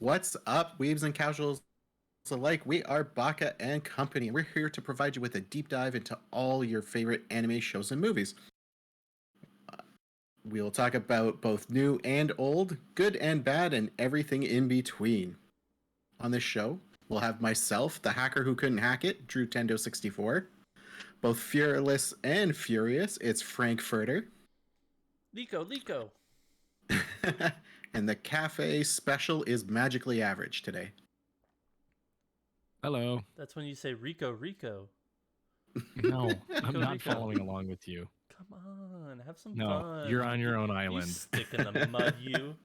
What's up, weebs and casuals alike? We are Baka and Company, and we're here to provide you with a deep dive into all your favorite anime shows and movies. We'll talk about both new and old, good and bad, and everything in between. On this show, we'll have myself, the hacker who couldn't hack it, Drew Tendo64. Both fearless and furious, it's Frankfurter. Lyco. And the cafe special is magically average today. Hello. That's when you say Rico. No, I'm not Rico. following along with you. Come on, have some No, fun. you're on your own You island. stick in the mud, you.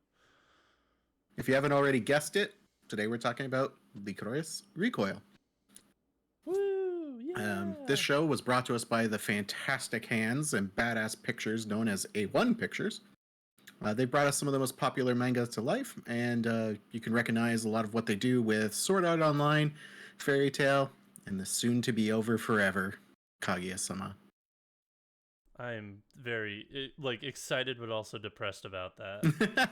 If you haven't already guessed it, today we're talking about Lycoris Recoil. Woo, yeah. This show was brought to us by the fantastic hands and badass pictures known as A1 Pictures. They brought us some of the most popular manga to life, and you can recognize a lot of what they do with Sword Art Online, Fairy Tail, and the soon-to-be-over forever Kaguya-sama. I'm very excited, but also depressed about that.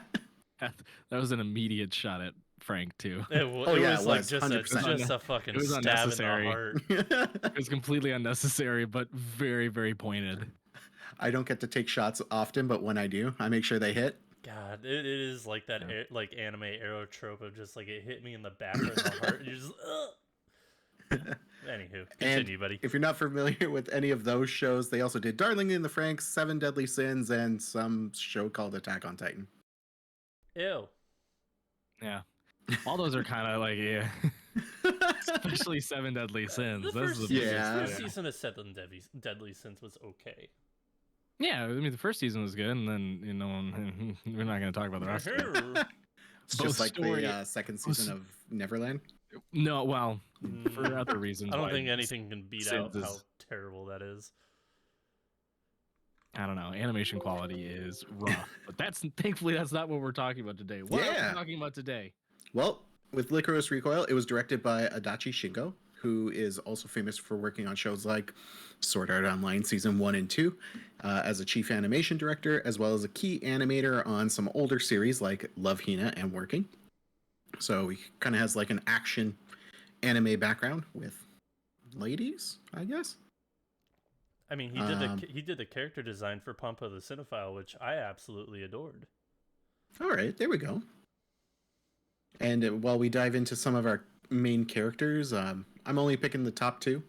That was an immediate shot at Frank too. It was just 100%. a fucking It was stab unnecessary. in the heart. It was completely unnecessary, but very, very pointed. I don't get to take shots often, but when I do, I make sure they hit. God, it is like that anime arrow trope of just like it hit me in the back of the heart. And you're just, Anywho, continue, buddy. If you're not familiar with any of those shows, they also did Darling in the Franxx, Seven Deadly Sins, and some show called Attack on Titan. Ew. Yeah. All those are kind of like, yeah. Especially Seven Deadly Sins. The Those first, are first season of Seven Deadly Sins was okay. Yeah, I mean, the first season was good, and then, we're not going to talk about the rest of it. It's just like the second season of Neverland. No, well, for other reasons. I don't think anything can beat out how terrible that is. I don't know. Animation quality is rough, but thankfully that's not what we're talking about today. What are we talking about today? Well, with Lycoris Recoil, it was directed by Adachi Shingo, who is also famous for working on shows like Sword Art Online Season 1 and 2 as a chief animation director, as well as a key animator on some older series like Love Hina and Working. So he kind of has like an action anime background with ladies, I guess. I mean, he did the character design for Pampa the Cinephile, which I absolutely adored. All right, there we go. And while we dive into some of our main characters, I'm only picking the top two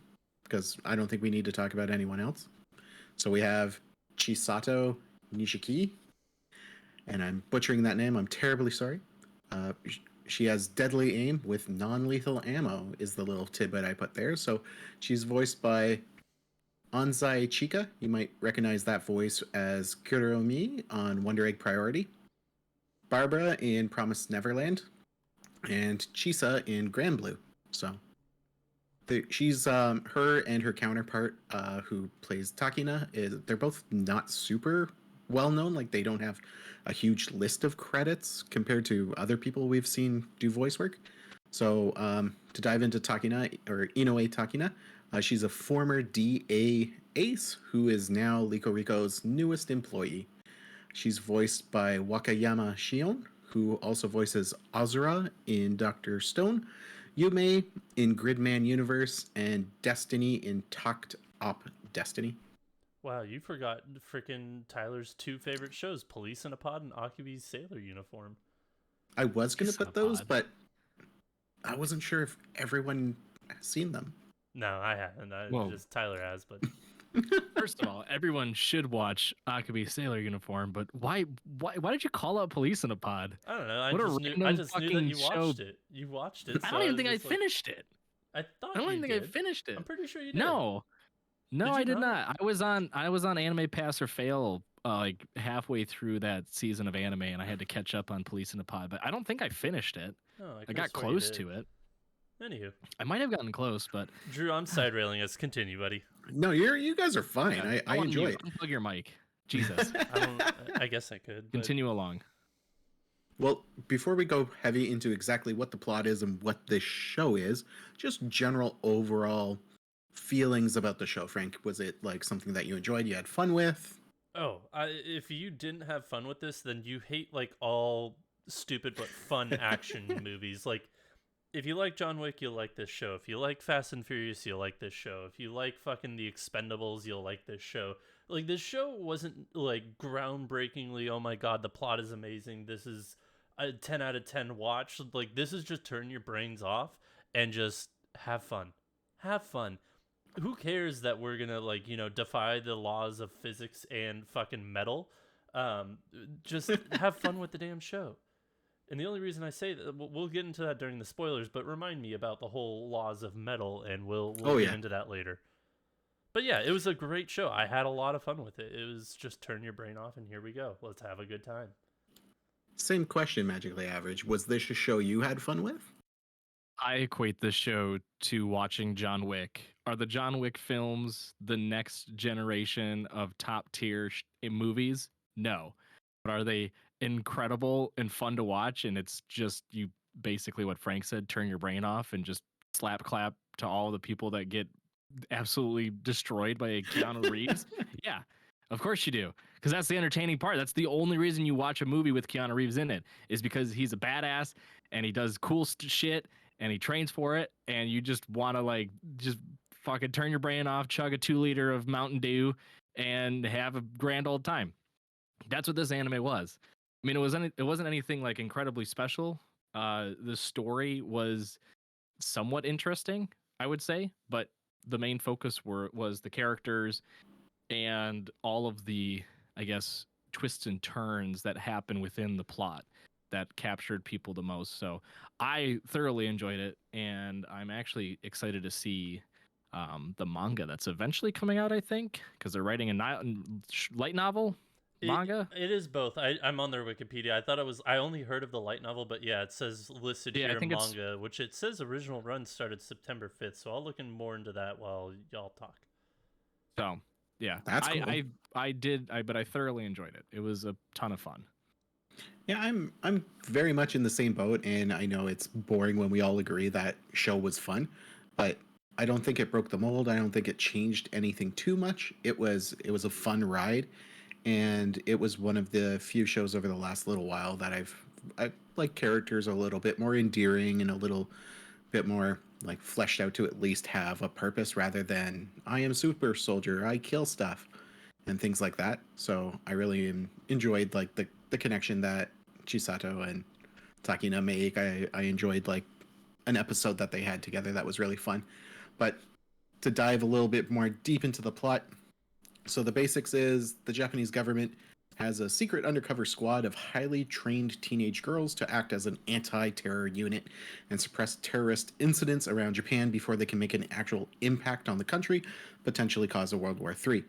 because I don't think we need to talk about anyone else. So we have Chisato Nishiki, and I'm butchering that name. I'm terribly sorry. She has deadly aim with non-lethal ammo is the little tidbit I put there. So she's voiced by Anzai Chika. You might recognize that voice as Kuromi on Wonder Egg Priority, Barbara in Promised Neverland, and Chisa in Grand Blue. So she's her and her counterpart who plays Takina they're both not super well known. Like, they don't have a huge list of credits compared to other people we've seen do voice work. So to dive into Takina, or Inoue Takina, she's a former DA ace who is now LycoRyco's newest employee. She's voiced by Wakayama Shion, who also voices Azura in Dr. Stone, Yume in Gridman Universe, and Destiny in Talked Op Destiny. Wow, you forgot freaking Tyler's two favorite shows, Police in a Pod and Akibi's Sailor Uniform. I was going to put those, but I wasn't sure if everyone has seen them. No, I haven't. Just Tyler has, but... First of all, everyone should watch Akibi's Sailor Uniform, but why did you call out Police in a Pod? I don't know. I just knew that you watched it. You watched it. I don't even think I finished it. I don't even think I finished it. I'm pretty sure you did. No, I did not. I was on Anime Pass or Fail like halfway through that season of anime, and I had to catch up on Police in a Pod, but I don't think I finished it. Oh, I got close to it. Anywho, I might have gotten close, but Drew, I'm side railing us. Continue, buddy. No, you guys are fine. Yeah, I enjoy it. Unplug your mic. Jesus. I guess I could. Continue along. Well, before we go heavy into exactly what the plot is and what this show is, just general overall feelings about the show. Frank, was it like something that you enjoyed, you had fun with? Oh, if you didn't have fun with this, then you hate like all stupid but fun action movies. Like, if you like John Wick, you'll like this show. If you like Fast and Furious, you'll like this show. If you like fucking The Expendables, you'll like this show. Like, this show wasn't like groundbreakingly, oh my god, the plot is amazing, this is a 10 out of 10 watch. Like, this is just turn your brains off and just have fun. Have fun. Who cares that we're gonna, like, you know, defy the laws of physics and fucking metal? Just have fun with the damn show. And the only reason I say that, we'll get into that during the spoilers, but remind me about the whole laws of metal, and we'll get into that later. But yeah, it was a great show. I had a lot of fun with it. It was just turn your brain off, and here we go. Let's have a good time. Same question, Magically Average. Was this a show you had fun with? I equate this show to watching John Wick. Are the John Wick films the next generation of top tier movies? No. But are they incredible and fun to watch? And it's just, you basically what Frank said, turn your brain off and just slap clap to all the people that get absolutely destroyed by Keanu Reeves. Yeah, of course you do. Because that's the entertaining part. That's the only reason you watch a movie with Keanu Reeves in it, is because he's a badass and he does cool shit and he trains for it, and you just want to like just fucking turn your brain off, chug a 2-liter of Mountain Dew, and have a grand old time. That's what this anime was. I mean, it wasn't anything like incredibly special. The story was somewhat interesting, I would say, but the main focus was the characters and all of the, I guess, twists and turns that happen within the plot that captured people the most. So I thoroughly enjoyed it, and I'm actually excited to see the manga that's eventually coming out, I think, because they're writing a light novel manga. It is both. I'm on their Wikipedia. I only heard of the light novel, but yeah, it says listed here manga, which it says original run started September 5th. So I'll look more into that while y'all talk. So yeah, that's cool. But I thoroughly enjoyed it. It was a ton of fun. Yeah, I'm very much in the same boat, and I know it's boring when we all agree that show was fun, but I don't think it broke the mold. I don't think it changed anything too much. It was a fun ride, and it was one of the few shows over the last little while that I like characters a little bit more endearing and a little bit more like fleshed out to at least have a purpose, rather than I am super soldier, I kill stuff and things like that. So I really enjoyed like the connection that Chisato and Takina make. I enjoyed like an episode that they had together that was really fun. But to dive a little bit more deep into the plot, so the basics is the Japanese government has a secret undercover squad of highly trained teenage girls to act as an anti-terror unit and suppress terrorist incidents around Japan before they can make an actual impact on the country, potentially cause a World War III.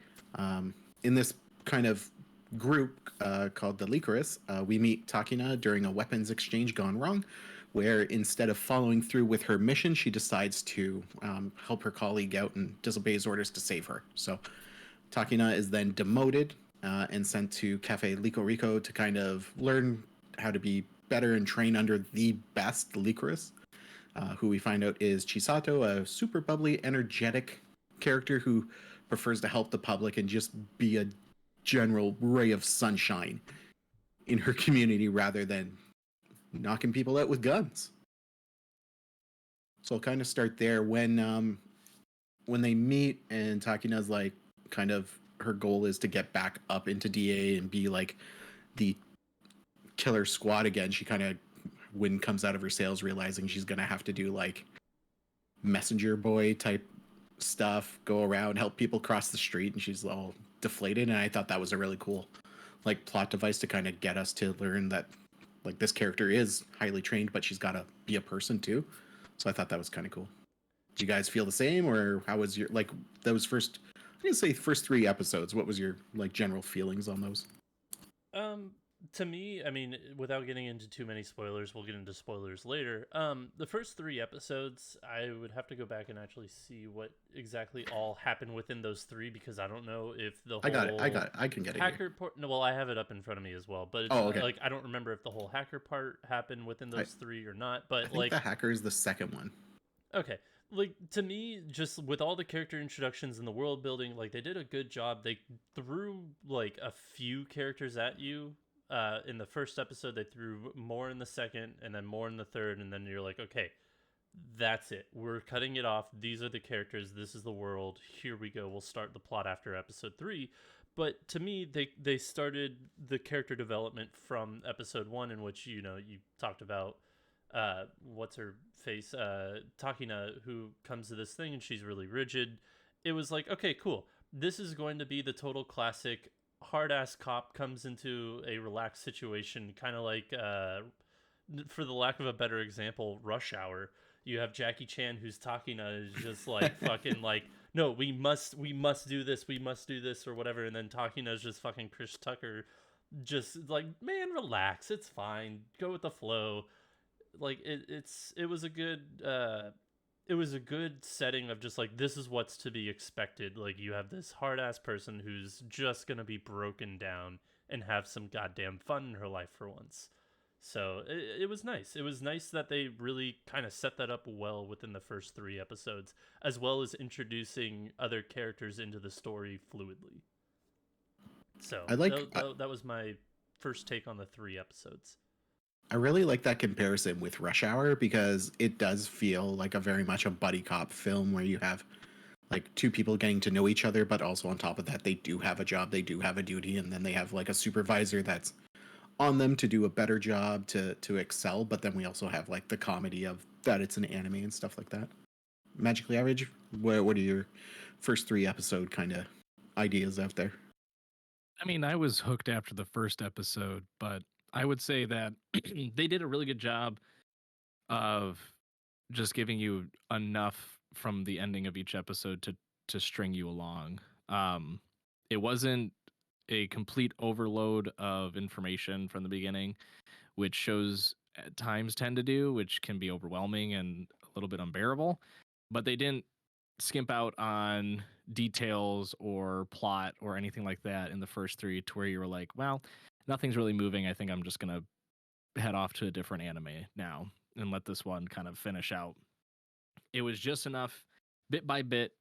In this kind of group called the Lycoris, we meet Takina during a weapons exchange gone wrong, where instead of following through with her mission, she decides to help her colleague out and disobeys orders to save her. So Takina is then demoted and sent to Cafe LycoRyco to kind of learn how to be better and train under the best Lycoris, who we find out is Chisato, a super bubbly, energetic character who prefers to help the public and just be a general ray of sunshine in her community rather than knocking people out with guns. So I'll kind of start there when they meet and Takina's like kind of her goal is to get back up into DA and be like the killer squad again. She kind of wind comes out of her sails, realizing she's gonna have to do like messenger boy type stuff, go around, help people cross the street, and she's all deflated. And I thought that was a really cool like plot device to kind of get us to learn that like this character is highly trained, but she's got to be a person too. So I thought that was kind of cool. Did you guys feel the same, or how was your like those first? I didn't say first 3 episodes. What was your like general feelings on those? To me, I mean, without getting into too many spoilers, we'll get into spoilers later. The first 3 episodes, I would have to go back and actually see what exactly all happened within those 3, because I don't know if the whole I got it. I can get it. Hacker part. No, well, I have it up in front of me as well, but it's okay. Like I don't remember if the whole hacker part happened within those 3 or not. But I think the hacker is the second one. Okay. Like, to me, just with all the character introductions and the world building, like, they did a good job. They threw like a few characters at you in the first episode, they threw more in the second, and then more in the third, and then you're like, okay, that's it. We're cutting it off. These are the characters. This is the world. Here we go. We'll start the plot after episode 3. But to me, they started the character development from episode 1, in which you talked about what's her face, Takina, who comes to this thing and she's really rigid. It was like, okay, cool. This is going to be the total classic hard ass cop comes into a relaxed situation, kind of like, for the lack of a better example, Rush Hour. You have Jackie Chan, who's Takina, is just like fucking like, no, we must do this or whatever, and then Takina's just fucking Chris Tucker, just like, man, relax, it's fine, go with the flow. Like it was a good setting of just like, this is what's to be expected. Like, you have this hard ass person who's just gonna be broken down and have some goddamn fun in her life for once. So it was nice. It was nice that they really kind of set that up well within the first 3 episodes, as well as introducing other characters into the story fluidly. So that was my first take on the 3 episodes. I really like that comparison with Rush Hour, because it does feel like a very much a buddy cop film where you have like 2 people getting to know each other, but also on top of that, they do have a job, they do have a duty, and then they have like a supervisor that's on them to do a better job, to excel. But then we also have like the comedy of that it's an anime and stuff like that. Magically Average, what are your first 3 episode kind of ideas out there? I mean, I was hooked after the first episode, but I would say that they did a really good job of just giving you enough from the ending of each episode to string you along. It wasn't a complete overload of information from the beginning, which shows at times tend to do, which can be overwhelming and a little bit unbearable. But they didn't skimp out on details or plot or anything like that in the first 3, to where you were like, well, nothing's really moving. I think I'm just going to head off to a different anime now and let this one kind of finish out. It was just enough bit by bit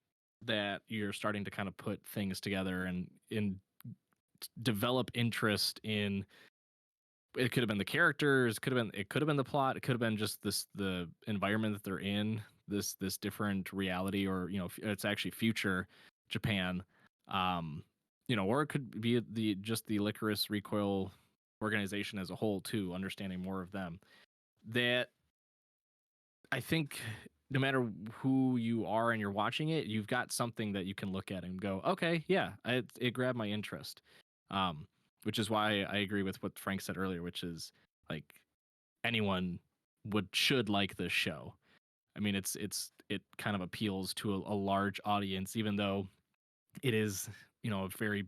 that you're starting to kind of put things together and develop interest in. It could have been the characters, it could have been the plot, it could have been just the environment that they're in, this different reality, or it's actually future Japan, or it could be the Lycoris Recoil organization as a whole too, understanding more of them. That, I think, no matter who you are and you're watching it, you've got something that you can look at and go, okay, yeah, it grabbed my interest. Which is why I agree with what Frank said earlier, which is like, anyone should like this show. I mean, it kind of appeals to a large audience, even though it is, a very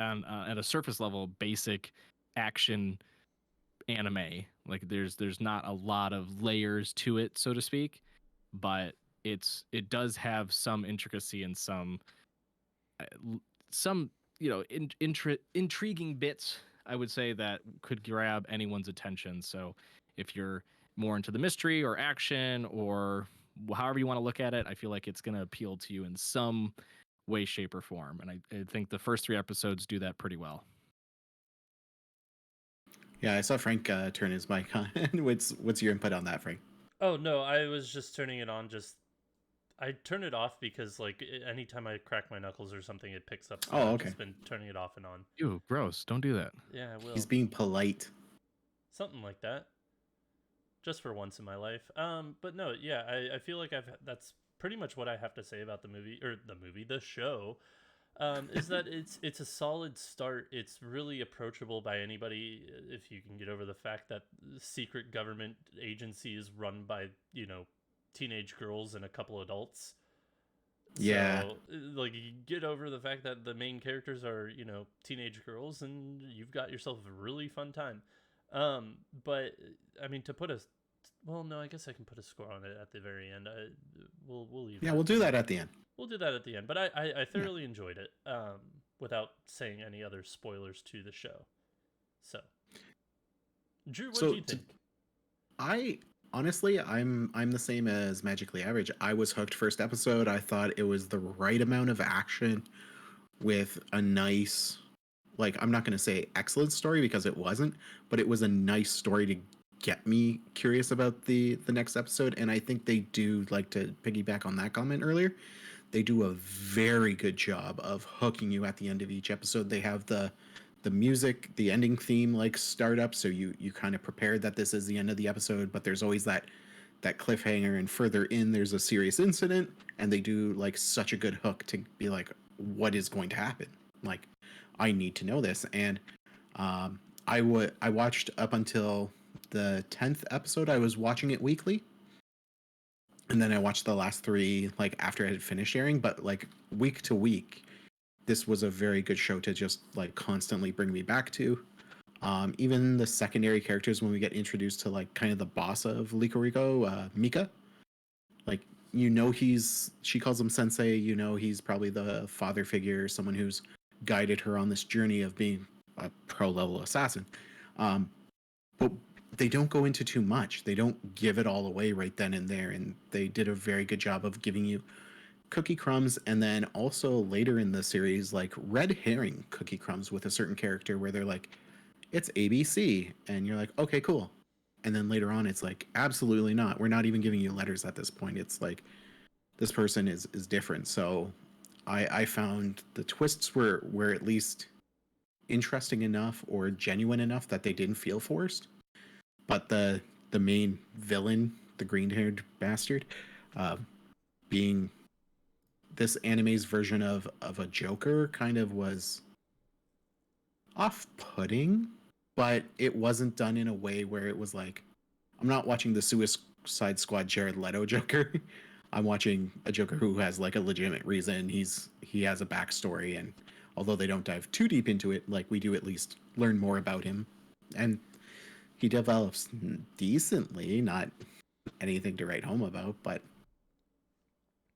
at a surface level basic action anime. Like, there's not a lot of layers to it, so to speak, but it does have some intricacy and some intriguing bits, I would say, that could grab anyone's attention. So if you're more into the mystery or action or however you want to look at it, I feel like it's going to appeal to you in some way, shape, or form. And I think the first 3 episodes do that pretty well. Yeah, I saw Frank turn his mic on. What's your input on that, Frank? Oh no, I was just turning it on. I turn it off because, like, anytime I crack my knuckles or something, it picks up. So okay. I've just been turning it off and on. Ew, gross. Don't do that. Yeah, I will. He's being polite. Something like that. Just for once in my life. But no, yeah, I feel like that's pretty much what I have to say about the show. Is that it's a solid start. It's really approachable by anybody if you can get over the fact that the secret government agency is run by, teenage girls and a couple adults. Yeah. So, like, you get over the fact that the main characters are, teenage girls, and you've got yourself a really fun time. But I mean, I guess I can put a score on it at the very end. We'll leave. Yeah, we'll do that at the end. We'll do that at the end. But I thoroughly enjoyed it. Without saying any other spoilers to the show. So, Drew, what do you think? Honestly, I'm the same as Magically Average. I was hooked first episode. I thought it was the right amount of action with a nice, like, I'm not going to say excellent story because it wasn't, but it was a nice story to get me curious about the next episode. And I think they do, like, to piggyback on that comment earlier, they do a very good job of hooking you at the end of each episode. They have the music, the ending theme, like, start up, so you kind of prepared that this is the end of the episode, but there's always that cliffhanger, and further in there's a serious incident, and they do, like, such a good hook to be like, what is going to happen? Like, I need to know this. And I watched up until the 10th episode. I was watching it weekly, and then I watched the last 3, like, after it had finished airing. But, like, week to week, this was a very good show to just, like, constantly bring me back to. Even the secondary characters, when we get introduced to, like, kind of the boss of LycoRyco, Mika, like, she calls him sensei, he's probably the father figure, someone who's guided her on this journey of being a pro level assassin. But they don't go into too much. They don't give it all away right then and there. And they did a very good job of giving you cookie crumbs, and then also later in the series, like, red herring cookie crumbs with a certain character where they're like, it's ABC, and you're like, okay, cool. And then later on, it's like, absolutely not. We're not even giving you letters at this point. It's like, this person is different. So I found the twists were at least interesting enough or genuine enough that they didn't feel forced. But the main villain, the green-haired bastard, being this anime's version of a Joker, kind of was off-putting, but it wasn't done in a way where it was like, I'm not watching the Suicide Squad Jared Leto Joker. I'm watching a Joker who has, like, a legitimate reason. He has a backstory, and although they don't dive too deep into it, like, we do at least learn more about him, and he develops decently, not anything to write home about, but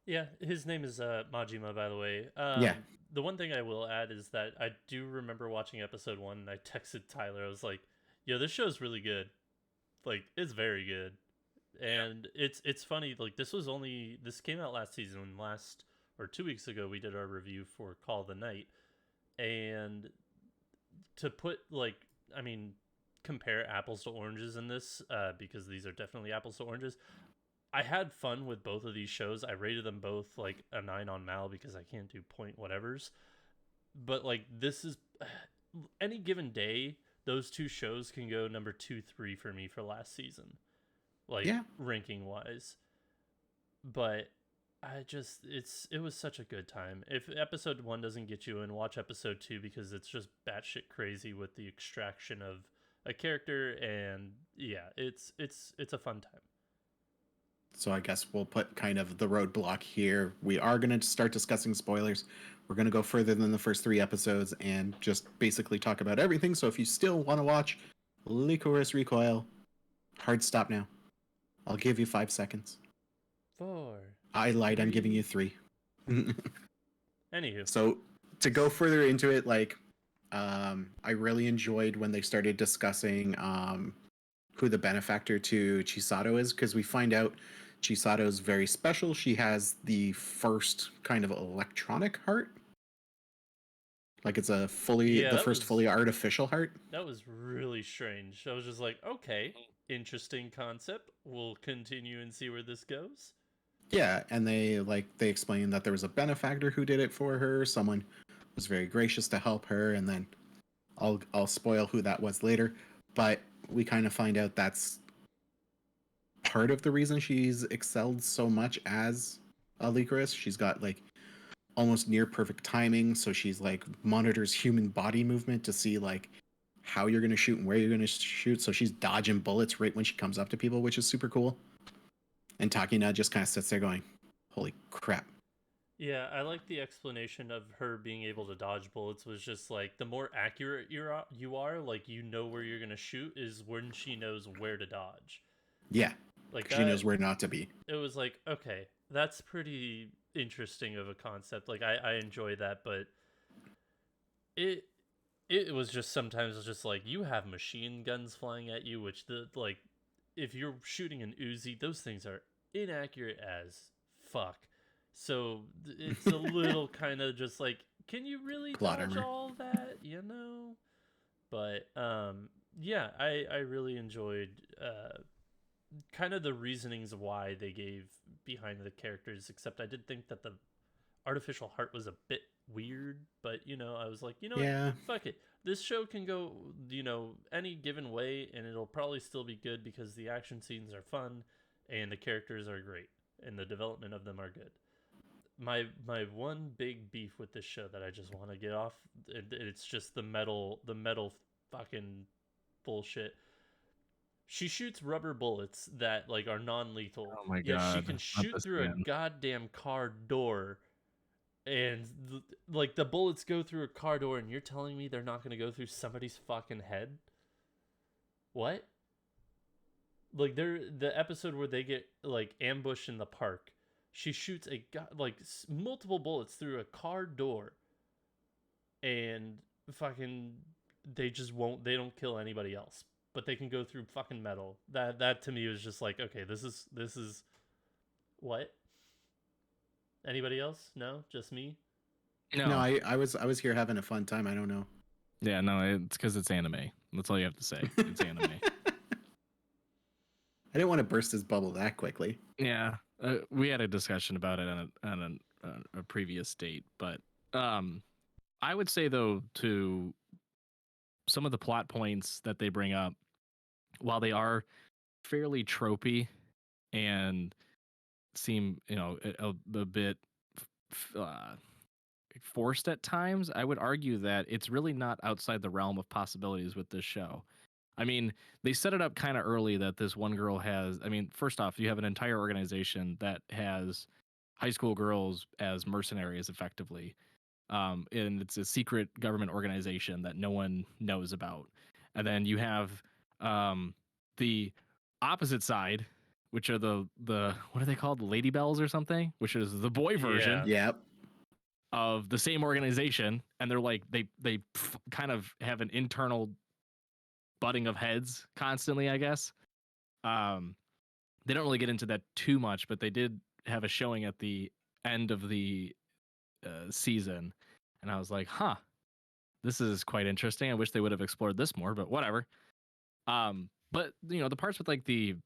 Yeah, his name is Majima, by the way. yeah. The one thing I will add is that I do remember watching episode 1, and I texted Tyler. I was like, "Yo, this show's really good. Like, it's very good." And it's funny. Like, this came out last season. Last or 2 weeks ago, we did our review for Call of the Night, and to put, like, I mean, compare apples to oranges in this, because these are definitely apples to oranges. I had fun with both of these shows. I rated them both like a 9 on Mal because I can't do point whatevers. But, like, this is any given day, those two shows can go number 2, 3 for me for last season, like, Yeah. ranking wise. But it was such a good time. If episode 1 doesn't get you in, watch episode 2 because it's just batshit crazy with the extraction of a character, and yeah, it's a fun time. So I guess we'll put kind of the roadblock here. We are going to start discussing spoilers. We're going to go further than the first 3 episodes and just basically talk about everything. So if you still want to watch Lycoris Recoil, hard stop now. I'll give you 5 seconds. 4. I lied. I'm giving you 3. Anywho. So to go further into it, like, I really enjoyed when they started discussing who the benefactor to Chisato is, because we find out Chisato is very special. She has the first kind of electronic heart. Like, it's a fully artificial heart. That was really strange. I was just like, okay, interesting concept. We'll continue and see where this goes. Yeah, and they explain that there was a benefactor who did it for her. Someone was very gracious to help her, and then I'll spoil who that was later. But we kind of find out that's part of the reason she's excelled so much as a Lycoris. She's got, like, almost near perfect timing, so she's, like, monitors human body movement to see, like, how you're going to shoot and where you're going to shoot. So she's dodging bullets right when she comes up to people, which is super cool. And Takina just kind of sits there going, holy crap. Yeah, I like the explanation of her being able to dodge bullets. Was just like, the more accurate you are, like, you know where you're going to shoot is when she knows where to dodge. Yeah, like she knows where not to be. It was like, okay, that's pretty interesting of a concept. Like, I enjoy that, but it was just sometimes just like, you have machine guns flying at you, which if you're shooting an Uzi, those things are inaccurate as fuck. So it's a little kind of just like, can you really Plot dodge armor. all that? But yeah, I really enjoyed kind of the reasonings why they gave behind the characters. Except I did think that the artificial heart was a bit weird, but I was like, what? Yeah. Fuck it. This show can go, any given way, and it'll probably still be good because the action scenes are fun, and the characters are great, and the development of them are good. My one big beef with this show that I just want to get off, it's just the metal fucking bullshit. She shoots rubber bullets that like are non-lethal. Oh my Yet she god, can not shoot this through a again. goddamn car door, and like the bullets go through a car door, and you're telling me they're not going to go through somebody's fucking head? What? Like the episode where they get like ambushed in the park. She shoots multiple bullets through a car door, and fucking they don't kill anybody else, but they can go through fucking metal. That to me was just like, okay, this is what? Anybody else? No, just me. No, No, I was here having a fun time. I don't know. yeah, no, it's because it's anime. That's all you have to say. It's anime. I didn't want to burst his bubble that quickly. Yeah, we had a discussion about it on a previous date, but I would say though to some of the plot points that they bring up, while they are fairly tropey and seem a bit forced at times, I would argue that it's really not outside the realm of possibilities with this show. I mean, they set it up kind of early that this one girl has. I mean, first off, you have an entire organization that has high school girls as mercenaries, effectively, and it's a secret government organization that no one knows about. And then you have the opposite side, which are the what are they called, Lady Bells or something, which is the boy version Yeah. Yep. of the same organization, and they're like they kind of have an internal butting of heads constantly, I guess. Um, they don't really get into that too much, but they did have a showing at the end of the season, and I was like, huh, this is quite interesting. I wish they would have explored this more, but whatever. But the parts with like the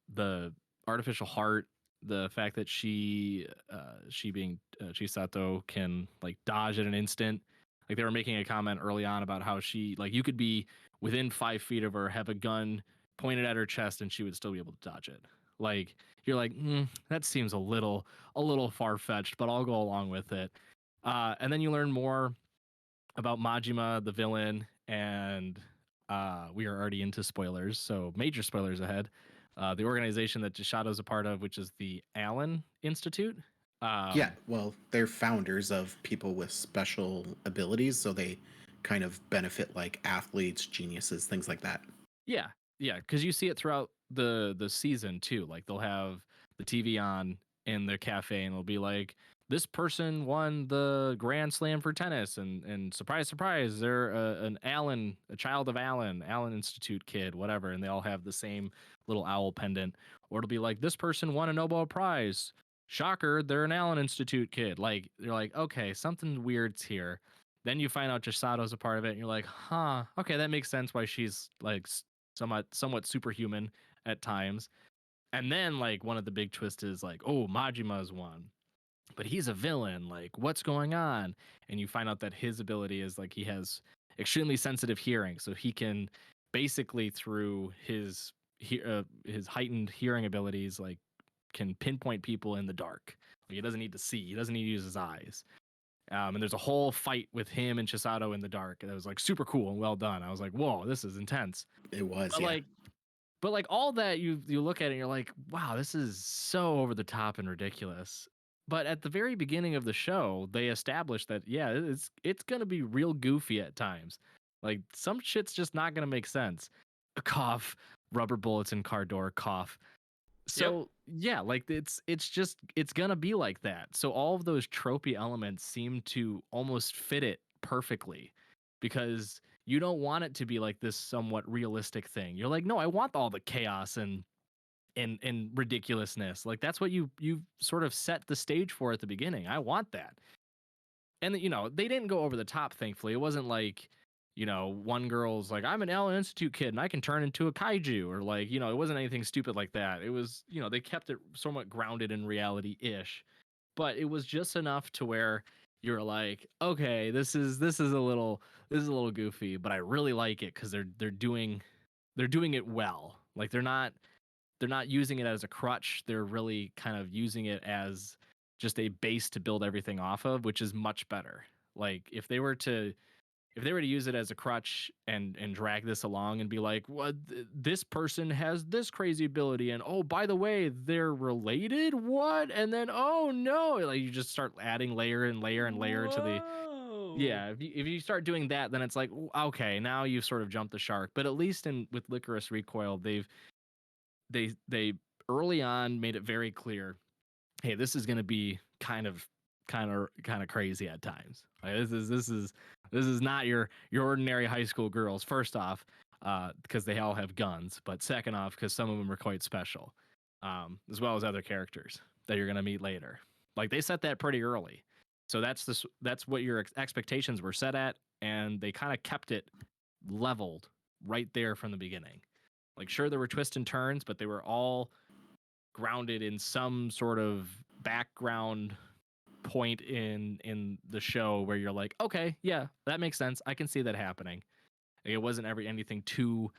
artificial heart, the fact that she being Chisato can like dodge at an instant. Like they were making a comment early on about how she like you could be within 5 feet of her, have a gun pointed at her chest, and she would still be able to dodge it. Like you're like, that seems a little far fetched, but I'll go along with it. And then you learn more about Majima, the villain, and we are already into spoilers, so major spoilers ahead. The organization that Jishato's a part of, which is the Allen Institute. Yeah. Well, they're founders of people with special abilities, so they kind of benefit like athletes, geniuses, things like that. Yeah, yeah, because you see it throughout the season too. Like they'll have the TV on in their cafe, and it'll be like, this person won the Grand Slam for tennis, and surprise, surprise, they're a child of Allen Institute kid, whatever, and they all have the same little owl pendant. Or it'll be like, this person won a Nobel Prize. Shocker, they're an Allen Institute kid. Like you're like, okay, something weird's here. Then you find out Chisato's a part of it, and you're like, huh, okay, that makes sense why she's like somewhat superhuman at times. And then like one of the big twists is like, oh, Majima's one, but he's a villain. Like, what's going on? And you find out that his ability is like he has extremely sensitive hearing, so he can basically through his heightened hearing abilities like can pinpoint people in the dark. Like, he doesn't need to see. He doesn't need to use his eyes. And there's a whole fight with him and Chisato in the dark. That was like super cool and well done. I was like, whoa, this is intense. It was, But yeah. like all that you look at it and you're like, wow, this is so over the top and ridiculous. But at the very beginning of the show, they established that yeah, it's gonna be real goofy at times. Like some shit's just not gonna make sense. A cough, rubber bullets in car door, cough. So yeah, like it's gonna be like that. So all of those tropey elements seem to almost fit it perfectly because you don't want it to be like this somewhat realistic thing. You're like, no, I want all the chaos and ridiculousness. Like that's what you sort of set the stage for at the beginning. I want that. and they didn't go over the top. Thankfully, it wasn't like, one girl's like, I'm an Allen Institute kid and I can turn into a kaiju, or like, it wasn't anything stupid like that. It was, they kept it somewhat grounded in reality ish, but it was just enough to where you're like, okay, this is a little goofy, but I really like it because they're doing it well. Like they're not using it as a crutch. They're really kind of using it as just a base to build everything off of, which is much better. Like if they were to use it as a crutch and drag this along and be like, what, this person has this crazy ability, and oh, by the way, they're related, what, and then oh no, like you just start adding layer and layer and layer to the. Whoa. Yeah, if you start doing that, then it's like, okay, now you've sort of jumped the shark. But at least with Lycoris Recoil, they early on made it very clear, hey, this is going to be kind of crazy at times. Like, this is not your ordinary high school girls. First off, because they all have guns, but second off, because some of them are quite special, as well as other characters that you're going to meet later. Like they set that pretty early, so that's what your expectations were set at, and they kind of kept it leveled right there from the beginning. Like sure, there were twists and turns, but they were all grounded in some sort of background point in the show where you're like, okay, yeah, that makes sense. I can see that happening. Like, it wasn't anything too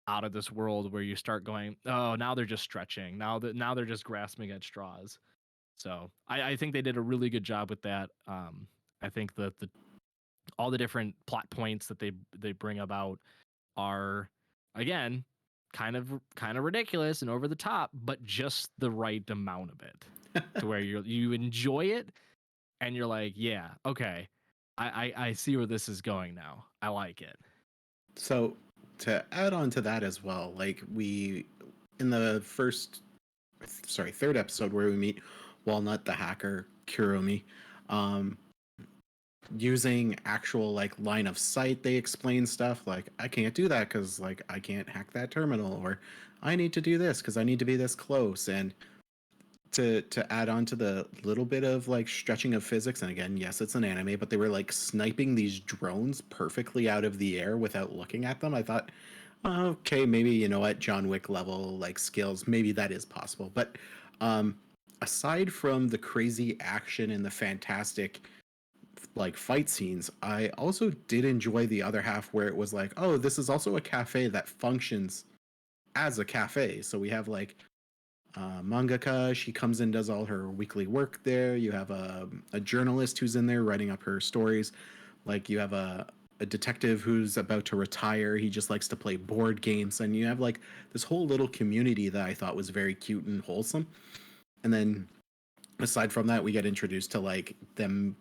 out of this world where you start going, oh, now they're just stretching. Now they're just grasping at straws. So I think they did a really good job with that. I think that all the different plot points that they bring about are, again, kind of ridiculous and over the top, but just the right amount of it to where you enjoy it and you're like, yeah, okay, I see where this is going now. I like it. So to add on to that as well, like we in the third episode where we meet Walnut the hacker, Kuromi, um, using actual like line of sight, they explain stuff like I can't do that because like I can't hack that terminal, or I need to do this because I need to be this close. And to add on to the little bit of like stretching of physics, and again, yes, it's an anime, but they were like sniping these drones perfectly out of the air without looking at them. I thought, okay, maybe at John Wick level like skills, maybe that is possible. But aside from the crazy action and the fantastic like fight scenes, I also did enjoy the other half where it was like, oh, this is also a cafe that functions as a cafe. So we have like mangaka, she comes in, does all her weekly work there. You have a journalist who's in there writing up her stories. Like you have a detective who's about to retire. He just likes to play board games. And you have like this whole little community that I thought was very cute and wholesome. And then aside from that, we get introduced to like them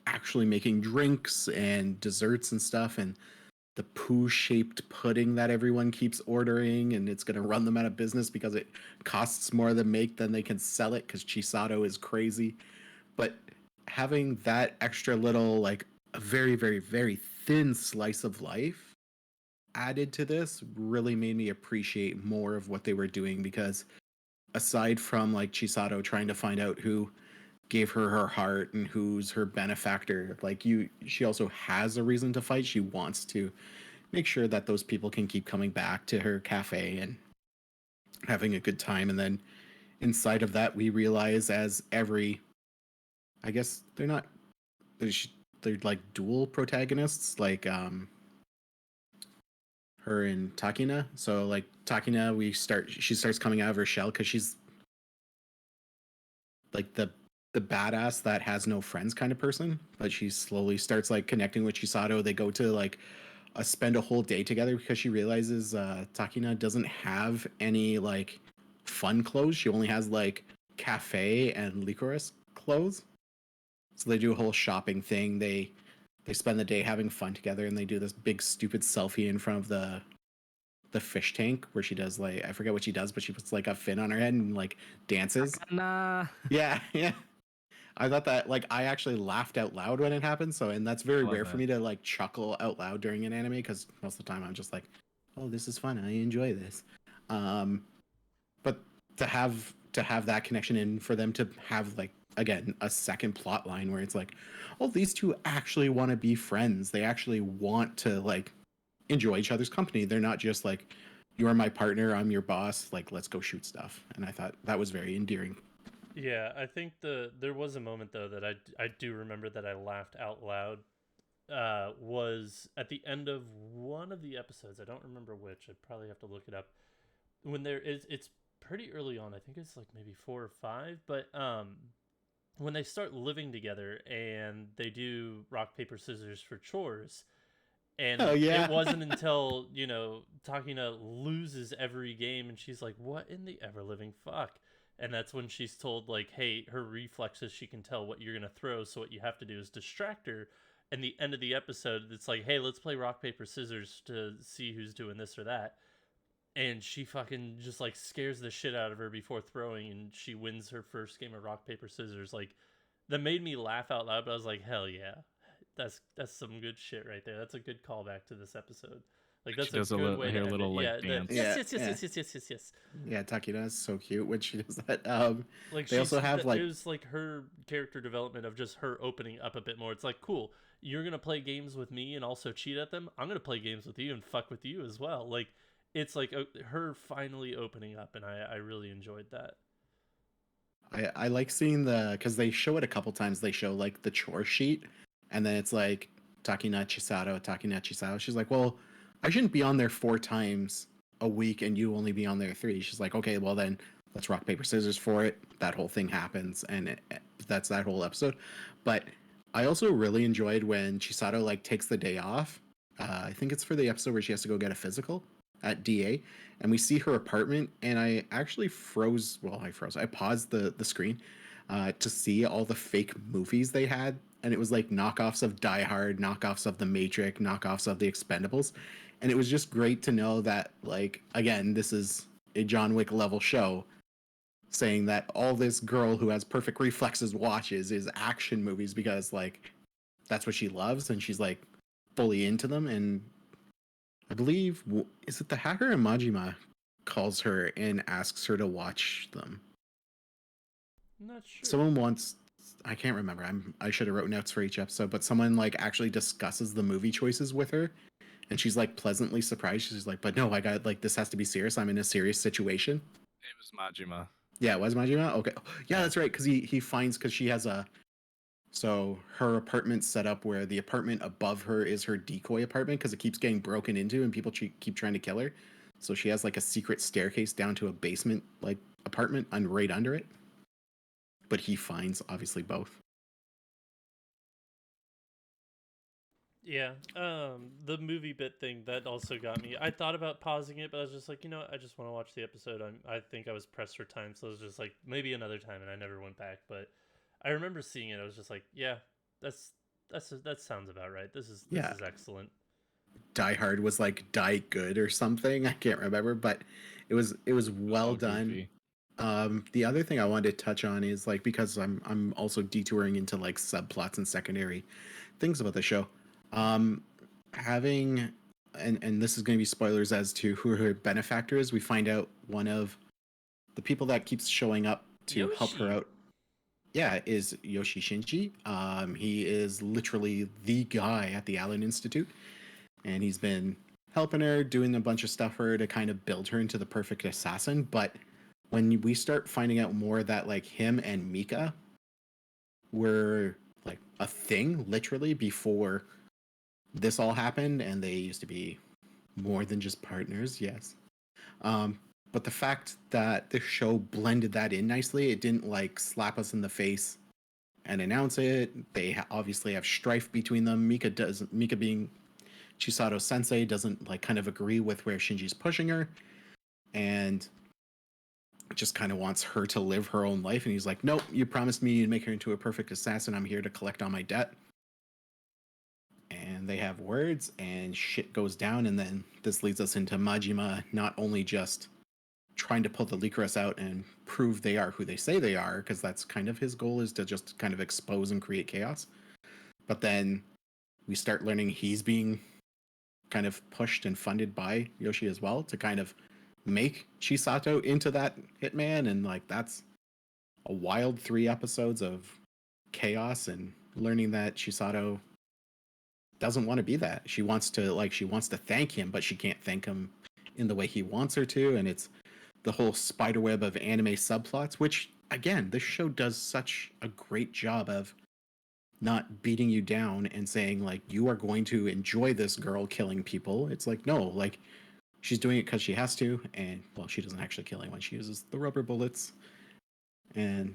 actually making drinks and desserts and stuff, and the poo-shaped pudding that everyone keeps ordering, and it's going to run them out of business because it costs more to make than they can sell it because Chisato is crazy. But having that extra little, like, a very, very, very thin slice of life added to this really made me appreciate more of what they were doing, because aside from, like, Chisato trying to find out who gave her her heart and who's her benefactor, like she also has a reason to fight. She wants to make sure that those people can keep coming back to her cafe and having a good time. And then inside of that, we realize, as every, I guess they're like dual protagonists, like her and Takina. So like Takina, she starts coming out of her shell because she's like the badass that has no friends kind of person, but she slowly starts like connecting with Chisato. They go to like spend a whole day together because she realizes Takina doesn't have any like fun clothes. She only has like cafe and Lycoris clothes. So they do a whole shopping thing. They spend the day having fun together, and they do this big stupid selfie in front of the fish tank where she does like, I forget what she does, but she puts like a fin on her head and like dances. Nah. Yeah. I thought that, like, I actually laughed out loud when it happened. So, and that's very rare for me to like chuckle out loud during an anime, because most of the time I'm just like, oh, this is fun, I enjoy this. But to have that connection, and for them to have like again, a second plot line where it's like, oh, these two actually want to be friends. They actually want to like enjoy each other's company. They're not just like, you're my partner, I'm your boss, like let's go shoot stuff. And I thought that was very endearing. Yeah, I think there was a moment though that I do remember that I laughed out loud. Was at the end of one of the episodes. I don't remember which. I'd probably have to look it up. When there is, it's pretty early on. I think it's like maybe 4 or 5. But when they start living together and they do rock paper scissors for chores, and Oh yeah. it wasn't until, Takina loses every game and she's like, what in the ever living fuck? And that's when she's told, like, hey, her reflexes, she can tell what you're going to throw. So what you have to do is distract her. And the end of the episode, it's like, hey, let's play rock, paper, scissors to see who's doing this or that. And she fucking just, like, scares the shit out of her before throwing. And she wins her first game of rock, paper, scissors. Like, that made me laugh out loud. But I was like, hell yeah. That's some good shit right there. That's a good callback to this episode. Like that's a good way to end it. Yeah, dance. Yes. Yeah, Takina is so cute when she does that. Like they also have like it was like her character development of just her opening up a bit more. It's like, cool, you're gonna play games with me and also cheat at them. I'm gonna play games with you and fuck with you as well. Like it's like her finally opening up, and I really enjoyed that. I like seeing because they show it a couple times. They show like the chore sheet, and then it's like Takina Chisato. She's like, well, I shouldn't be on there 4 times a week, and you only be on there 3. She's like, okay, well then let's rock paper scissors for it. That whole thing happens, and that's that whole episode. But I also really enjoyed when Chisato like takes the day off. I think it's for the episode where she has to go get a physical at DA, and we see her apartment, and I actually froze. Well, I paused the screen to see all the fake movies they had, and it was like knockoffs of Die Hard, knockoffs of The Matrix, knockoffs of The Expendables, and it was just great to know that, like, again, this is a John Wick level show, saying that all this girl who has perfect reflexes watches is action movies because, like, that's what she loves, and she's like fully into them. And I believe, is it the hacker or Majima calls her and asks her to watch them? Not sure. Someone wants, I can't remember. I should have wrote notes for each episode, but someone like actually discusses the movie choices with her, and she's like pleasantly surprised. She's like, "But no, I got like this has to be serious. I'm in a serious situation." It was Majima. Yeah, it was Majima. Okay, yeah, that's right. Because he finds, because she has so her apartment's set up where the apartment above her is her decoy apartment because it keeps getting broken into and people keep trying to kill her. So she has like a secret staircase down to a basement like apartment and right under it. But he finds obviously both. Yeah, the movie bit thing that also got me. I thought about pausing it, but I was just like, I just want to watch the episode. I think I was pressed for time, so I was just like, maybe another time, and I never went back. But I remember seeing it. I was just like, yeah, that sounds about right. This is excellent. Die Hard was like Die Good or something. I can't remember, but it was well done. The other thing I wanted to touch on is like, because I'm also detouring into like subplots and secondary things about the show. Having and this is going to be spoilers as to who her benefactor is. We find out one of the people that keeps showing up to help her out. Yeah, is Yoshi Shinji. He is literally the guy at the Allen Institute, and he's been helping her, doing a bunch of stuff for her to kind of build her into the perfect assassin. But when we start finding out more that like him and Mika were like a thing literally before this all happened, and they used to be more than just partners, yes. But the fact that the show blended that in nicely, it didn't like slap us in the face and announce it. They obviously have strife between them. Mika being Chisato Sensei doesn't like kind of agree with where Shinji's pushing her, and just kind of wants her to live her own life. And he's like, nope, you promised me you'd make her into a perfect assassin. I'm here to collect all my debt. And they have words, and shit goes down. And then this leads us into Majima not only just trying to pull the Lycoris out and prove they are who they say they are, because that's kind of his goal, is to just kind of expose and create chaos. But then we start learning he's being kind of pushed and funded by Yoshi as well to kind of make Chisato into that hitman. And like, that's a wild 3 episodes of chaos and learning that Chisato doesn't want to be that. She wants to thank him, but she can't thank him in the way he wants her to. And it's the whole spiderweb of anime subplots, which again, this show does such a great job of not beating you down and saying like you are going to enjoy this girl killing people. It's like no, like she's doing it because she has to, and well, she doesn't actually kill anyone. She uses the rubber bullets, and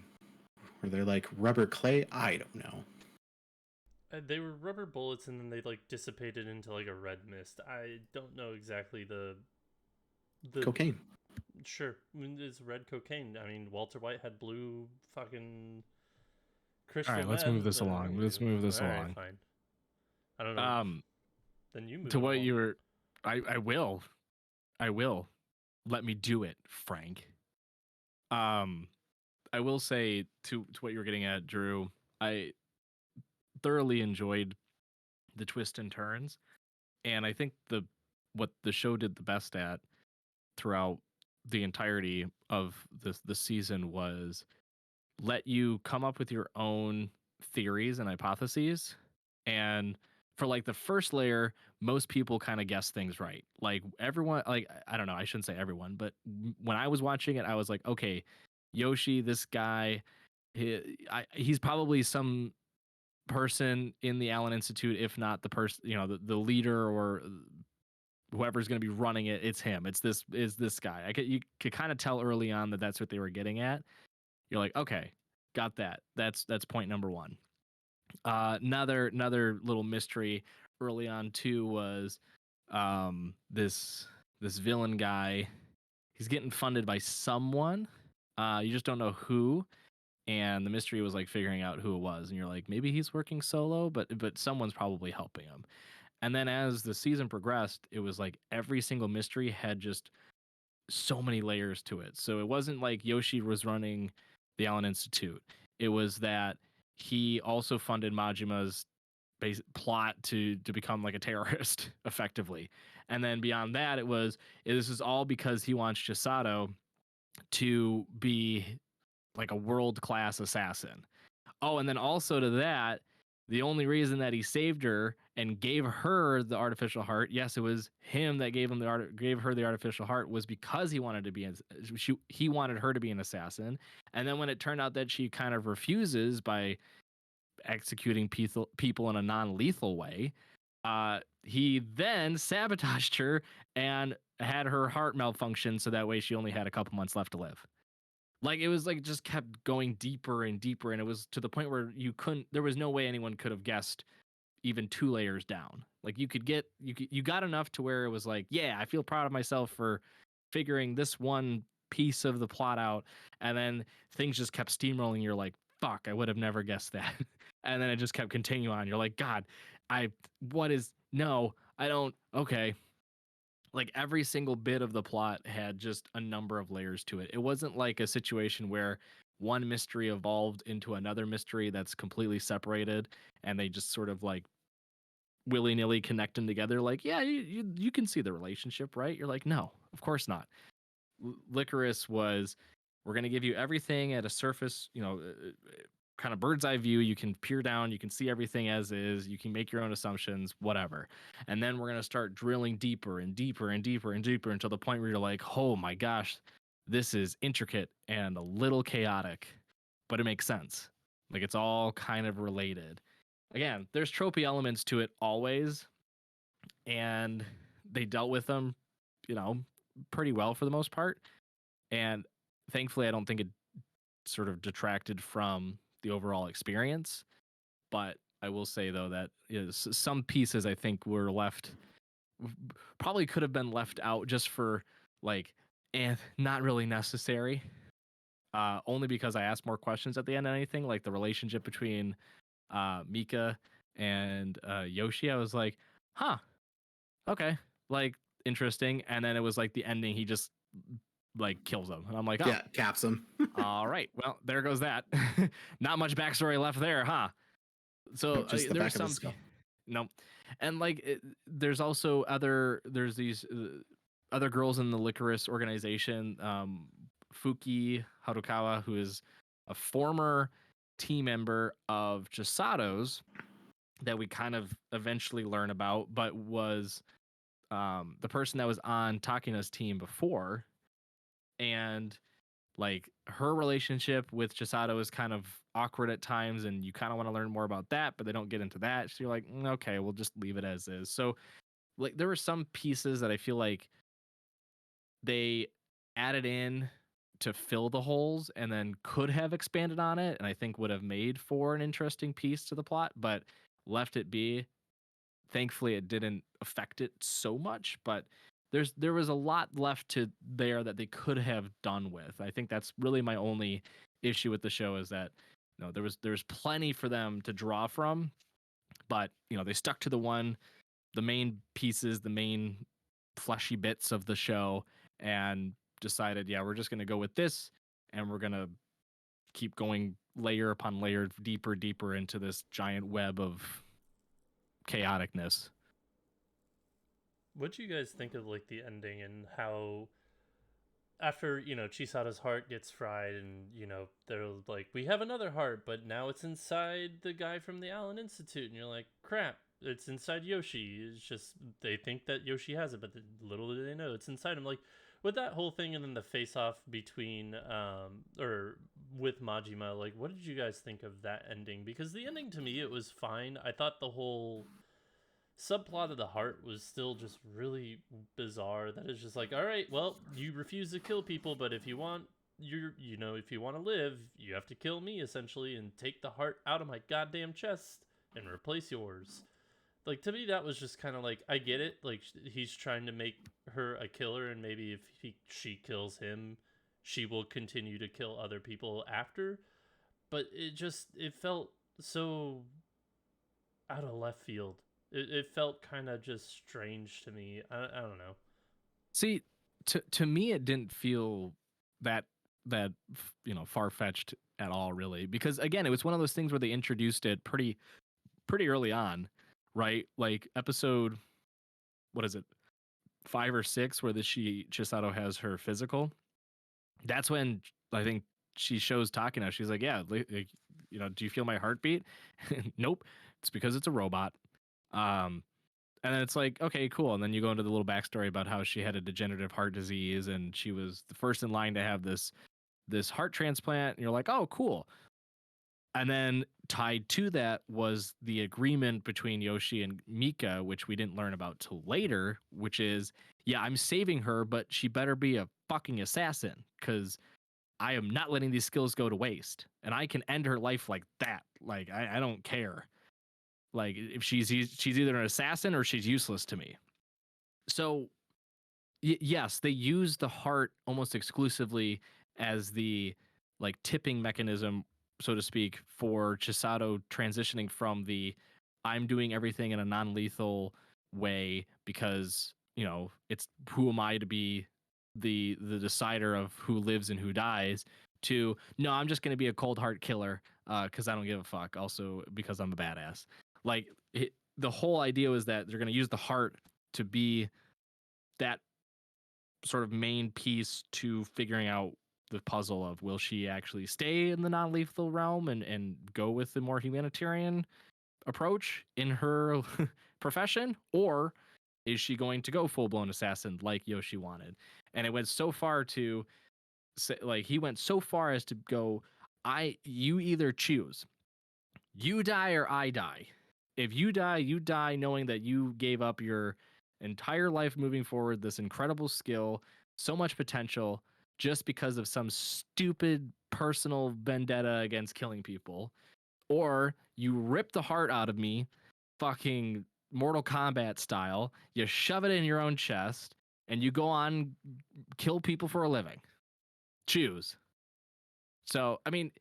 or they're like rubber clay. I don't know. They were rubber bullets, and then they like dissipated into like a red mist. I don't know exactly the Cocaine. Sure, it's red cocaine. I mean, Walter White had blue fucking crystal. All right, let's move this along. Let's move this All right, along. fine. I don't know. Then you move To it what along. you were, I will. Let me do it, Frank. I will say to what you were getting at, Drew. I thoroughly enjoyed the twists and turns, and I think what the show did the best at throughout the entirety of the season was let you come up with your own theories and hypotheses. And for like the first layer, most people kind of guess things right. Like everyone, like I don't know, I shouldn't say everyone, but when I was watching it, I was like, okay, Yoshi, this guy, he's probably some person in the Allen Institute, if not the person, the leader or whoever's going to be running it. It's him. It's this guy. You could kind of tell early on that that's what they were getting at. You're like, okay, got that. That's point number one. Another little mystery early on too was this villain guy. He's getting funded by someone. You just don't know who. And the mystery was like figuring out who it was. And you're like, maybe he's working solo, but someone's probably helping him. And then as the season progressed, it was like every single mystery had just so many layers to it. So it wasn't like Yoshi was running the Allen Institute. It was that he also funded Majima's plot to become like a terrorist effectively. And then beyond that, this is all because he wants Chisato to be like a world-class assassin. Oh, and then also to that, the only reason that he saved her and gave her the artificial heart, yes, it was him that gave her the artificial heart, was because he wanted he wanted her to be an assassin. And then when it turned out that she kind of refuses by executing people in a non-lethal way, he then sabotaged her and had her heart malfunction, so that way she only had a couple months left to live. Like it was like just kept going deeper and deeper, and it was to the point where there was no way anyone could have guessed even 2 layers down. Like you got enough to where it was like, yeah, I feel proud of myself for figuring this one piece of the plot out, and then things just kept steamrolling. You're like, fuck, I would have never guessed that. And then it just kept continuing on. You're like, God, I don't, okay. Like every single bit of the plot had just a number of layers to it. It wasn't like a situation where one mystery evolved into another mystery that's completely separated and they just sort of like willy-nilly connect them together. Like, yeah, you can see the relationship, right? You're like, no, of course not. Lycoris was, we're going to give you everything at a surface, kind of bird's eye view. You can peer down, you can see everything as is, you can make your own assumptions, whatever. And then we're going to start drilling deeper and deeper and deeper and deeper until the point where you're like, oh my gosh, this is intricate and a little chaotic, but it makes sense. Like it's all kind of related. Again, there's tropey elements to it always, and they dealt with them, pretty well for the most part. And thankfully, I don't think it sort of detracted from the overall experience. But I will say though that some pieces I think were probably could have been left out just for like not really necessary. Only because I asked more questions at the end than anything, like the relationship between Mika and Yoshi. I was like, huh, okay, like interesting. And then it was like the ending, he just like kills him, and I'm like, oh Yeah, caps him. all right, well, there goes that. Not much backstory left there, huh? So Just the there's back of some his skull. no, and like there's also there's these other girls in the Lycoris organization. Fuki Harukawa, who is a former team member of Chisato's that we kind of eventually learn about, but was the person that was on Takina's team before. And like her relationship with Chisato is kind of awkward at times, and you kind of want to learn more about that, but they don't get into that. So you're like, okay, we'll just leave it as is. So like there were some pieces that I feel like they added in to fill the holes and then could have expanded on it, and I think would have made for an interesting piece to the plot, but left it be. Thankfully it didn't affect it so much, but there was a lot left to there that they could have done with. I think that's really my only issue with the show, is that there was plenty for them to draw from, but they stuck to the main pieces, the main fleshy bits of the show, and decided, yeah, we're just going to go with this, and we're going to keep going layer upon layer, deeper into this giant web of chaoticness. What do you guys think of like the ending and how after Chisada's heart gets fried and they're like, we have another heart, but now it's inside the guy from the Allen Institute, and you're like, crap, it's inside Yoshi. It's just they think that Yoshi has it, but little do they know it's inside him. Like with that whole thing, and then the face off between or with Majima, like what did you guys think of that ending? Because the ending to me, it was fine. I thought the whole subplot of the heart was still just really bizarre. That is just like, all right, well, you refuse to kill people, but if you want if you want to live, you have to kill me essentially and take the heart out of my goddamn chest and replace yours. Like to me that was just kind of like, I get it, like he's trying to make her a killer, and maybe if she kills him, she will continue to kill other people after, but it felt so out of left field. It felt kind of just strange to me. I don't know. See, to me, it didn't feel that far fetched at all, really, because again, it was one of those things where they introduced it pretty early on, right? Like episode, what is it, 5 or 6, where Chisato has her physical. That's when I think she shows Takina. She's like, yeah, like, do you feel my heartbeat? Nope, it's because it's a robot. And then it's like, okay, cool. And then you go into the little backstory about how she had a degenerative heart disease, and she was the first in line to have this heart transplant. And you're like, oh, cool. And then tied to that was the agreement between Yoshi and Mika, which we didn't learn about till later, which is, yeah, I'm saving her, but she better be a fucking assassin, because I am not letting these skills go to waste. And I can end her life like that. Like, I don't care. Like if she's either an assassin or she's useless to me. So yes, they use the heart almost exclusively as the like tipping mechanism, so to speak, for Chisato transitioning from the I'm doing everything in a non-lethal way because it's who am I to be the decider of who lives and who dies, to no, I'm just going to be a cold heart killer because I don't give a fuck. Also because I'm a badass. Like the whole idea was that they're going to use the heart to be that sort of main piece to figuring out the puzzle of, will she actually stay in the non-lethal realm and go with the more humanitarian approach in her profession, or is she going to go full-blown assassin like Yoshi wanted? And it went so far to say, like, he went so far as to go, you either choose, you die or I die. If you die knowing that you gave up your entire life moving forward, this incredible skill, so much potential, just because of some stupid personal vendetta against killing people. Or you rip the heart out of me, fucking Mortal Kombat style, you shove it in your own chest, and you go on kill people for a living. Choose. So, I mean,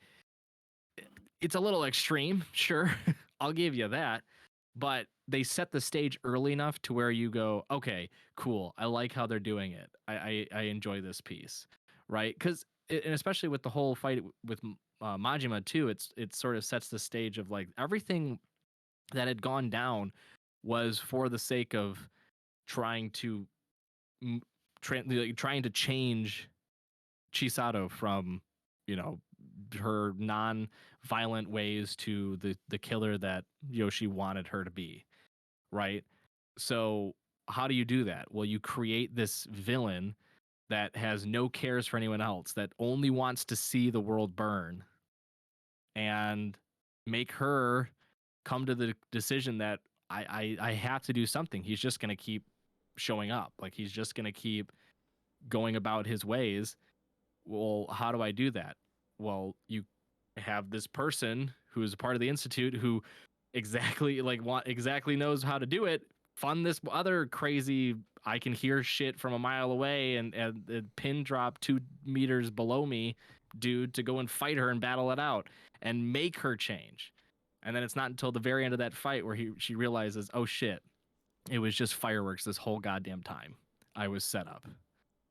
it's a little extreme, sure. I'll give you that. But they set the stage early enough to where you go, okay, cool. I like how they're doing it. I enjoy this piece, right? Because, and especially with the whole fight with Majima too, it sort of sets the stage of like everything that had gone down was for the sake of trying to trying to change Chisato from her non-violent ways to the killer that Yoshi wanted her to be, right? So how do you do that? Well, you create this villain that has no cares for anyone else, that only wants to see the world burn, and make her come to the decision that I have to do something. He's just going to keep showing up. Like, he's just going to keep going about his ways. Well, how do I do that? Well, you have this person who is a part of the institute who exactly knows how to do it. Fund this other crazy, I can hear shit from a mile away and pin drop 2 meters below me dude to go and fight her and battle it out and make her change. And then it's not until the very end of that fight where she realizes, oh shit, it was just fireworks this whole goddamn time. I was set up.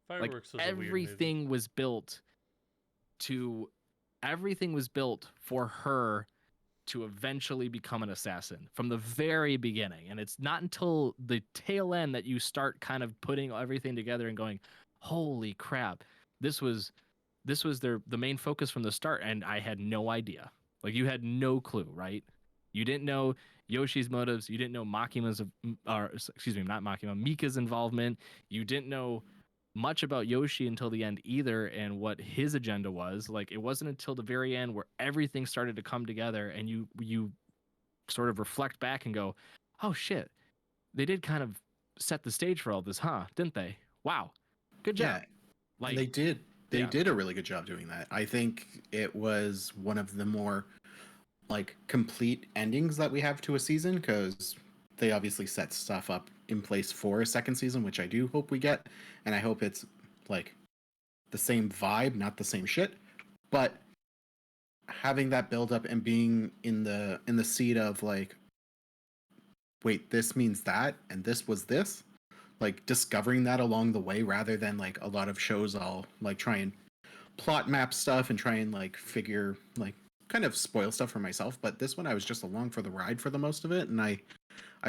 Fireworks Like, was a weird movie. everything was built for her to eventually become an assassin from the very beginning. And it's not until the tail end that you start kind of putting everything together and going, holy crap, this was the main focus from the start. And I had no idea. Like, you had no clue, right? You didn't know Yoshi's motives. You didn't know Mika's involvement. You didn't know much about Yoshi until the end either, and what his agenda was. Like, it wasn't until the very end where everything started to come together and you sort of reflect back and go, oh shit, they did kind of set the stage for all this, huh? Didn't they? Wow. Good job. Yeah, and they did. They did a really good job doing that. I think it was one of the more like complete endings that we have to a season, because they obviously set stuff up in place for a second season, which I do hope we get, and I hope it's like the same vibe, not the same shit, but having that build up and being in the seat of like, wait, this means that, and this was this, like discovering that along the way, rather than like a lot of shows I'll like try and plot map stuff and try and like figure, like kind of spoil stuff for myself. But this one I was just along for the ride for the most of it, and I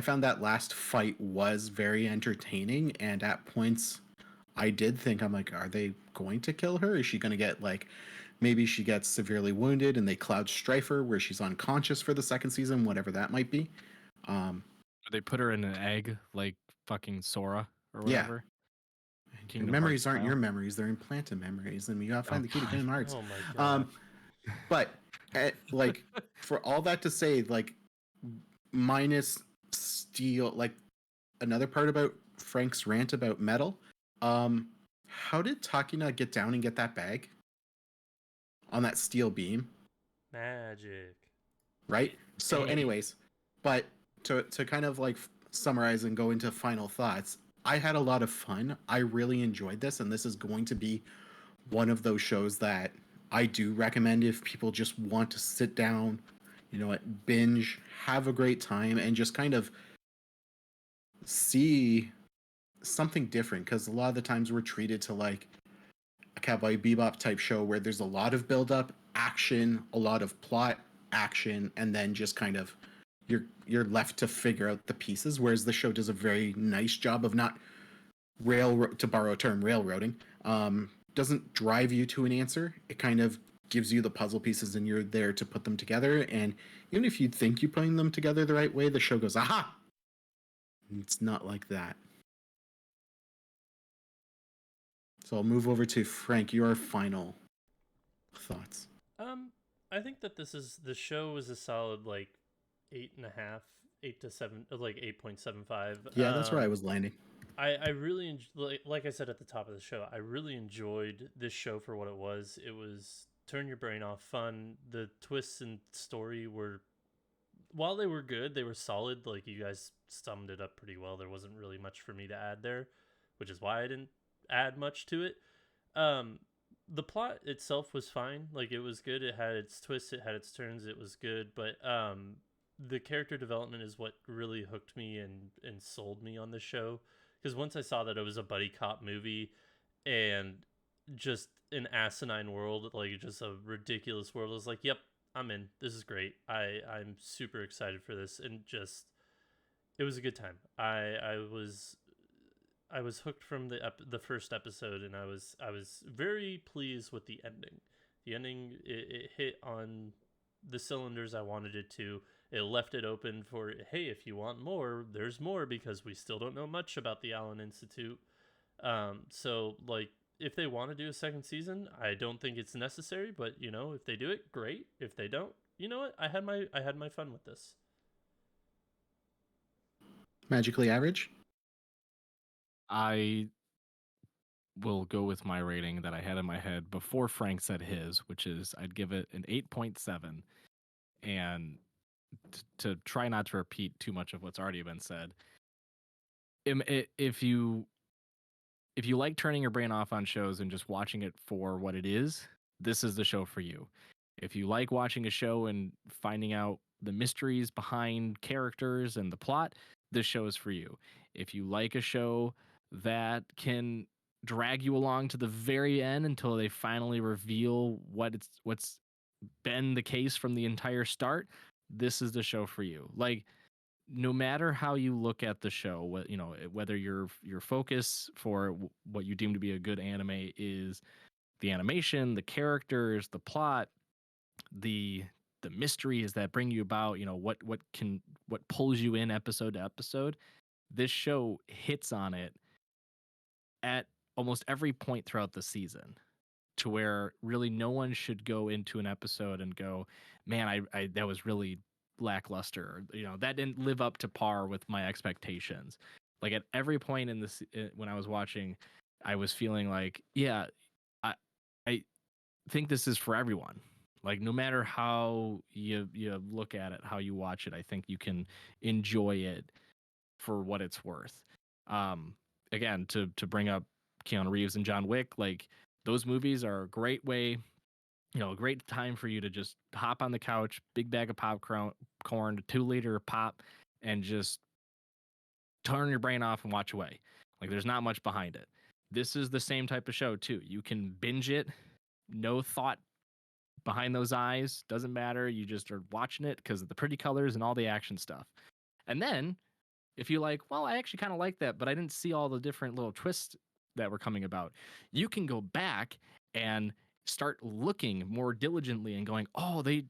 found that last fight was very entertaining, and at points I did think, I'm like, are they going to kill her? Is she going to get like, maybe she gets severely wounded and they cloud strife her where she's unconscious for the second season, whatever that might be. They put her in an egg like fucking Sora or Yeah. whatever. Your memories aren't your memories, they're implanted memories, and we gotta find the key to Kingdom Hearts. Oh my god. But like, for all that to say, like, minus steel, like another part about Frank's rant about metal, how did Takina get down and get that bag on that steel beam? Magic. Right? So anyways, but to kind of like summarize and go into final thoughts, I had a lot of fun. I really enjoyed this, and this is going to be one of those shows that I do recommend if people just want to sit down, you know what, binge, have a great time, and just kind of see something different. Because a lot of the times we're treated to like a Cowboy Bebop type show where there's a lot of build up, action, a lot of plot, action, and then just kind of you're left to figure out the pieces. Whereas the show does a very nice job of not to borrow a term, railroading. Doesn't drive you to an answer. It kind of gives you the puzzle pieces, and you're there to put them together. And even if you think you're putting them together the right way, the show goes, aha! It's not like that. So I'll move over to Frank. Your final thoughts. I think that the show is a solid like 8.5, 8 to 7, like 8.75. Yeah, that's where I was landing. I really like I said at the top of the show, I really enjoyed this show for what it was. It was turn your brain off fun. The twists and story were, while they were good, they were solid. Like, you guys summed it up pretty well. There wasn't really much for me to add there, which is why I didn't add much to it. The plot itself was fine. Like, it was good. It had its twists, it had its turns, it was good. But the character development is what really hooked me and sold me on the show. Because once I saw that it was a buddy cop movie and just an asinine world, like just a ridiculous world, I was like, yep, I'm in. This is great. I'm super excited for this. And just, it was a good time. I was hooked from the first episode, and I was very pleased with the ending. The ending, it hit on the cylinders I wanted it to. It left it open for, hey, if you want more, there's more, because we still don't know much about the Allen Institute. So like, if they want to do a second season, I don't think it's necessary, but you know, if they do it, great. If they don't, you know what? I had my fun with this. Magically average. I will go with my rating that I had in my head before Frank said his, which is I'd give it an 8.7. And to try not to repeat too much of what's already been said, if you like turning your brain off on shows and just watching it for what it is, this is the show for you. If you like watching a show and finding out the mysteries behind characters and the plot, this show is for you. If you like a show that can drag you along to the very end until they finally reveal what's been the case from the entire start, this is the show for you. Like, no matter how you look at the show, whether your focus for what you deem to be a good anime is the animation, the characters, the plot, the mysteries that bring you about, what pulls you in episode to episode, this show hits on it at almost every point throughout the season, to where really no one should go into an episode and go, man, I that was really lackluster, that didn't live up to par with my expectations. Like, at every point in this, when I was watching, I was feeling like, yeah, I think this is for everyone. Like, no matter how you look at it, how you watch it, I think you can enjoy it for what it's worth. Again, to bring up Keanu Reeves and John Wick, like, those movies are a great way, a great time for you to just hop on the couch, big bag of popcorn, 2-liter pop, and just turn your brain off and watch away. Like, there's not much behind it. This is the same type of show too. You can binge it, no thought behind those eyes, doesn't matter. You just are watching it because of the pretty colors and all the action stuff. And then, if you like, well, I actually kind of like that, but I didn't see all the different little twists that were coming about, you can go back and start looking more diligently and going, oh, they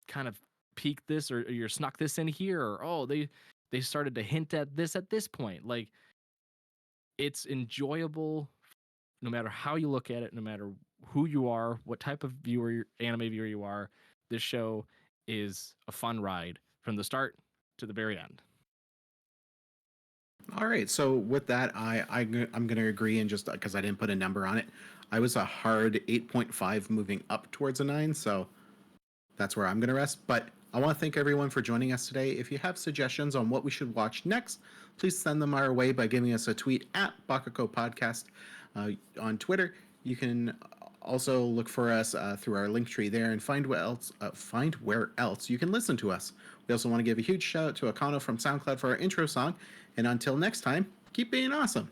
kind of peeked this, or you snuck this in here, or oh, they started to hint at this point. Like, it's enjoyable no matter how you look at it, no matter who you are, what type of anime viewer you are. This show is a fun ride from the start to the very end. All right, so with that, I'm going to agree, and just because I didn't put a number on it, I was a hard 8.5 moving up towards a 9, so that's where I'm going to rest. But I want to thank everyone for joining us today. If you have suggestions on what we should watch next, please send them our way by giving us a tweet at Baka&Co Podcast on Twitter. You can also look for us through our link tree there and find where else you can listen to us. We also want to give a huge shout out to Akano from SoundCloud for our intro song. And until next time, keep being awesome.